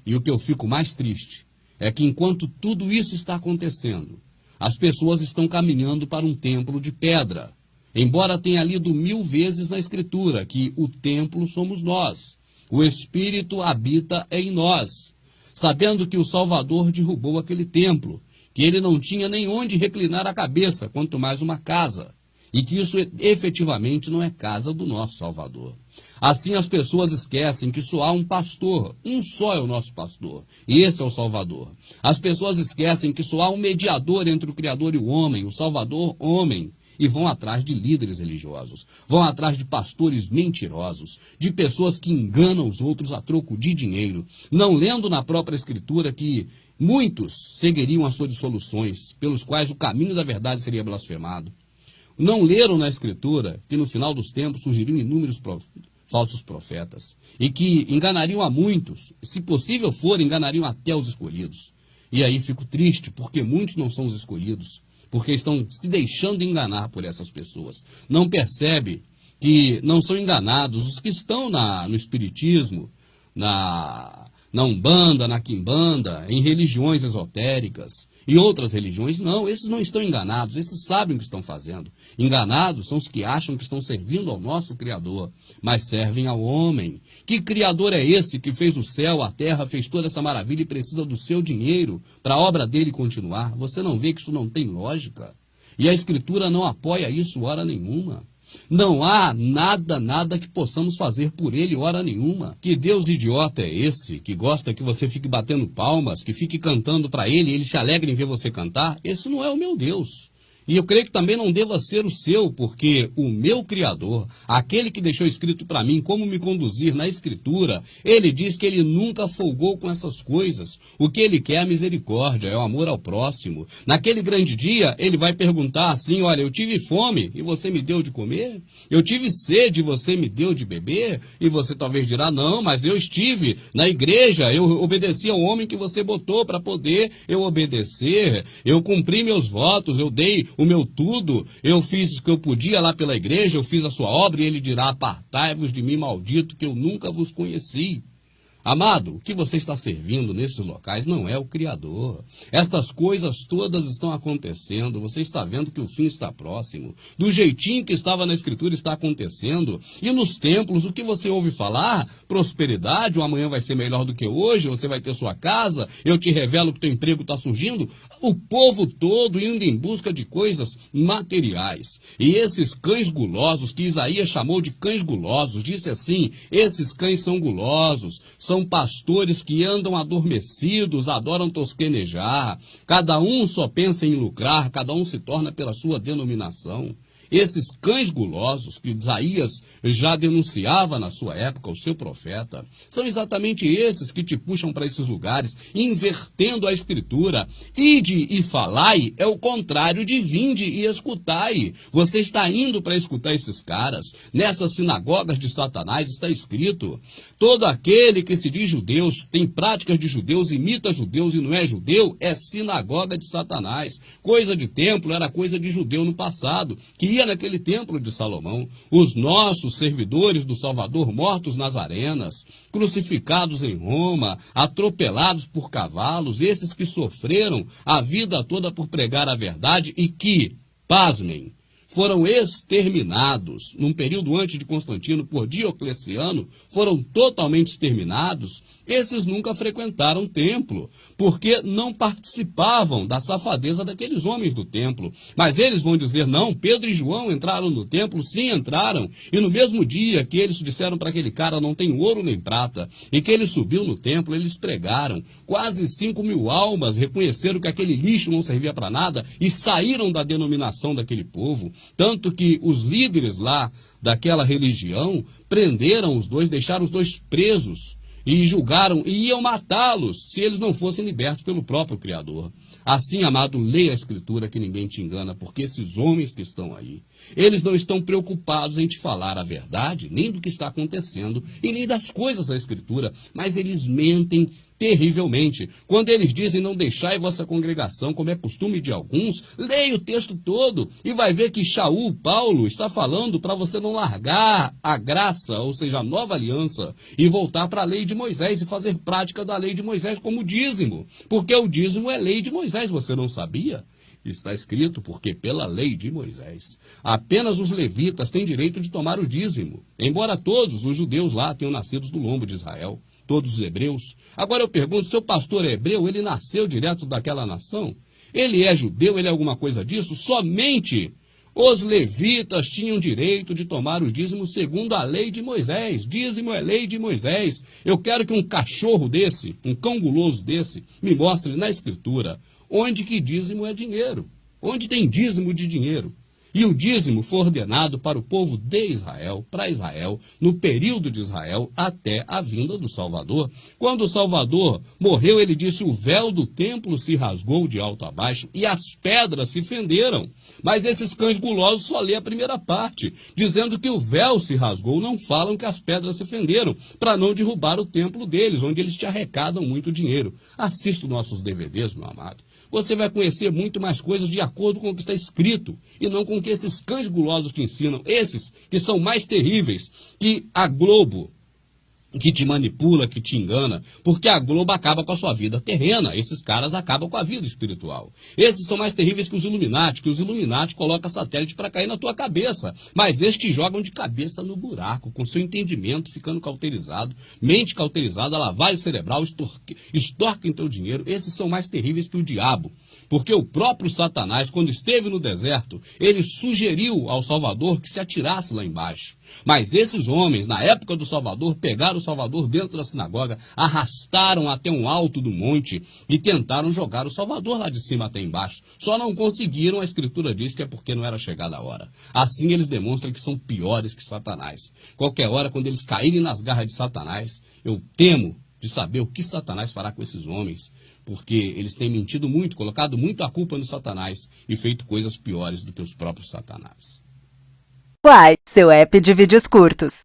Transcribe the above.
E o que eu fico mais triste é que enquanto tudo isso está acontecendo, as pessoas estão caminhando para um templo de pedra. Embora tenha lido 1000 vezes na Escritura que o templo somos nós, o Espírito habita em nós, sabendo que o Salvador derrubou aquele templo, que ele não tinha nem onde reclinar a cabeça, quanto mais uma casa, e que isso efetivamente não é casa do nosso Salvador. Assim as pessoas esquecem que só há um pastor, um só é o nosso pastor, e esse é o Salvador. As pessoas esquecem que só há um mediador entre o Criador e o homem, o Salvador homem, e vão atrás de líderes religiosos, vão atrás de pastores mentirosos, de pessoas que enganam os outros a troco de dinheiro, não lendo na própria Escritura que muitos seguiriam as suas dissoluções, pelos quais o caminho da verdade seria blasfemado. Não leram na Escritura que no final dos tempos surgiriam inúmeros falsos profetas e que enganariam a muitos, se possível for, enganariam até os escolhidos. E aí fico triste porque muitos não são os escolhidos, porque estão se deixando enganar por essas pessoas. Não percebe que não são enganados os que estão no espiritismo, na Umbanda, na Quimbanda, em religiões esotéricas e outras religiões. Não, esses não estão enganados, esses sabem o que estão fazendo. Enganados são os que acham que estão servindo ao nosso Criador, mas servem ao homem. Que Criador é esse que fez o céu, a terra, fez toda essa maravilha e precisa do seu dinheiro para a obra dele continuar? Você não vê que isso não tem lógica? E a Escritura não apoia isso hora nenhuma. Não há nada que possamos fazer por ele hora nenhuma. Que Deus idiota é esse, que gosta que você fique batendo palmas, que fique cantando para ele e ele se alegra em ver você cantar? Esse não é o meu Deus. E eu creio que também não deva ser o seu, porque o meu Criador, aquele que deixou escrito para mim como me conduzir na Escritura, ele diz que ele nunca folgou com essas coisas. O que ele quer é a misericórdia, é o amor ao próximo. Naquele grande dia, ele vai perguntar assim: olha, eu tive fome e você me deu de comer? Eu tive sede e você me deu de beber? E você talvez dirá: não, mas eu estive na igreja, eu obedeci ao homem que você botou para poder eu obedecer, eu cumpri meus votos, eu dei o meu tudo, eu fiz o que eu podia lá pela igreja, eu fiz a sua obra. E ele dirá: apartai-vos de mim, maldito, que eu nunca vos conheci. Amado, o que você está servindo nesses locais não é o Criador. Essas coisas todas estão acontecendo, você está vendo que o fim está próximo. Do jeitinho que estava na Escritura está acontecendo. E nos templos, o que você ouve falar? Prosperidade, o amanhã vai ser melhor do que hoje, você vai ter sua casa, eu te revelo que teu emprego está surgindo. O povo todo indo em busca de coisas materiais. E esses cães gulosos, que Isaías chamou de cães gulosos, disse assim: esses cães são gulosos, são pastores que andam adormecidos, adoram tosquenejar. Cada um só pensa em lucrar, cada um se torna pela sua denominação. Esses cães gulosos que Isaías já denunciava na sua época, o seu profeta, são exatamente esses que te puxam para esses lugares, invertendo a Escritura. Ide e falai é o contrário de vinde e escutai. Você está indo para escutar esses caras. Nessas sinagogas de Satanás está escrito: todo aquele que se diz judeus, tem práticas de judeus, imita judeus e não é judeu, é sinagoga de Satanás. Coisa de templo era coisa de judeu no passado, que ia naquele templo de Salomão. Os nossos servidores do Salvador mortos nas arenas, crucificados em Roma, atropelados por cavalos, esses que sofreram a vida toda por pregar a verdade e que, pasmem, foram exterminados num período antes de Constantino por Diocleciano, foram totalmente exterminados. Esses nunca frequentaram o templo, porque não participavam da safadeza daqueles homens do templo. Mas eles vão dizer: não, Pedro e João entraram no templo, sim, entraram. E no mesmo dia que eles disseram para aquele cara: não tem ouro nem prata, e que ele subiu no templo, eles pregaram. Quase 5.000 almas reconheceram que aquele lixo não servia para nada e saíram da denominação daquele povo. Tanto que os líderes lá daquela religião prenderam os dois, deixaram os dois presos e julgaram e iam matá-los se eles não fossem libertos pelo próprio Criador. Assim, amado, leia a Escritura que ninguém te engana, porque esses homens que estão aí, eles não estão preocupados em te falar a verdade, nem do que está acontecendo e nem das coisas da Escritura, mas eles mentem terrivelmente. Quando eles dizem não deixai vossa congregação, como é costume de alguns, leia o texto todo e vai ver que Shaul, Paulo, está falando para você não largar a graça, ou seja, a nova aliança, e voltar para a lei de Moisés e fazer prática da lei de Moisés como dízimo. Porque o dízimo é lei de Moisés, você não sabia? Está escrito, porque pela lei de Moisés, apenas os levitas têm direito de tomar o dízimo, embora todos os judeus lá tenham nascido do lombo de Israel. Todos os hebreus. Agora eu pergunto, seu pastor é hebreu, ele nasceu direto daquela nação? Ele é judeu, ele é alguma coisa disso? Somente os levitas tinham direito de tomar o dízimo segundo a lei de Moisés. Dízimo é lei de Moisés. Eu quero que um cachorro desse, um cão guloso desse, me mostre na Escritura onde que dízimo é dinheiro. Onde tem dízimo de dinheiro. E o dízimo foi ordenado para o povo de Israel, para Israel, no período de Israel, até a vinda do Salvador. Quando o Salvador morreu, ele disse, o véu do templo se rasgou de alto a baixo e as pedras se fenderam. Mas esses cães gulosos só lê a primeira parte, dizendo que o véu se rasgou, não falam que as pedras se fenderam, para não derrubar o templo deles, onde eles te arrecadam muito dinheiro. Assista nossos DVDs, meu amado. Você vai conhecer muito mais coisas de acordo com o que está escrito, e não com o que esses cães gulosos te ensinam. Esses que são mais terríveis que a Globo, que te manipula, que te engana, porque a Globo acaba com a sua vida terrena, esses caras acabam com a vida espiritual. Esses são mais terríveis que os Illuminati, colocam satélite para cair na tua cabeça, mas estes te jogam de cabeça no buraco, com seu entendimento ficando cauterizado, mente cauterizada, lavagem cerebral, extorquem teu dinheiro. Esses são mais terríveis que o diabo. Porque o próprio Satanás, quando esteve no deserto, ele sugeriu ao Salvador que se atirasse lá embaixo. Mas esses homens, na época do Salvador, pegaram o Salvador dentro da sinagoga, arrastaram até um alto do monte e tentaram jogar o Salvador lá de cima até embaixo. Só não conseguiram, a Escritura diz que é porque não era chegada a hora. Assim eles demonstram que são piores que Satanás. Qualquer hora, quando eles caírem nas garras de Satanás, eu temo de saber o que Satanás fará com esses homens, porque eles têm mentido muito, colocado muito a culpa no Satanás e feito coisas piores do que os próprios Satanás. Uai, seu app de vídeos curtos.